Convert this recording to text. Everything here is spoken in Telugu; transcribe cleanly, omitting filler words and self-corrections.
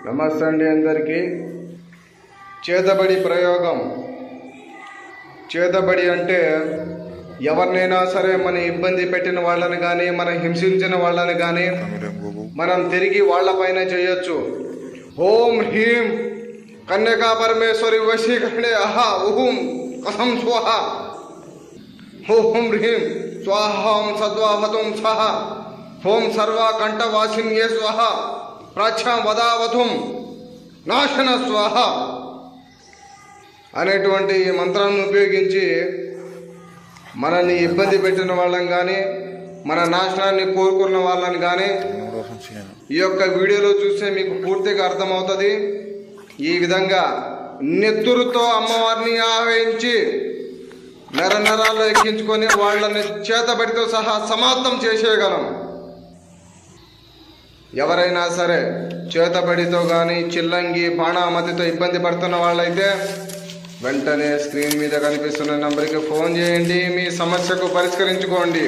నమస్తే అండి అందరికీ. చేతబడి ప్రయోగం. చేతబడి అంటే ఎవరినైనా సరే మన ఇబ్బంది పెట్టిన వాళ్ళని కానీ మన హింసించిన వాళ్ళని కానీ మనం తిరిగి వాళ్ళపైన చేయొచ్చు. ఓం హ్రీం కన్యకా పరమేశ్వరి వశీకరణే అహా ఉహుం కథం స్వహ ఓం హ్రీం స్వాహం సద్వాహతుం సహ ఓం సర్వ కంఠవాసిన్యే స్వహ ప్రాచ్యాం వదావతుం నాశన స్వాహ అనేటువంటి ఈ మంత్రాన్ని ఉపయోగించి మనల్ని ఇబ్బంది పెట్టిన వాళ్ళని కానీ మన నాశనాన్ని కోరుకున్న వాళ్ళని కానీ ఈ యొక్క వీడియోలో చూస్తే మీకు పూర్తిగా అర్థమవుతుంది. ఈ విధంగా నెత్తురుతో అమ్మవారిని ఆవహించి నరాలు ఎక్కించుకొని వాళ్ళని చేతబడితో సహా సమాప్తం చేసేయగలం. ఎవరైనా సరే చేతబడితో కానీ చిల్లంగి బాణామతితో ఇబ్బంది పడుతున్న వాళ్ళైతే వెంటనే స్క్రీన్ మీద కనిపిస్తున్న నంబర్కి ఫోన్ చేయండి, మీ సమస్యకు పరిష్కరించుకోండి.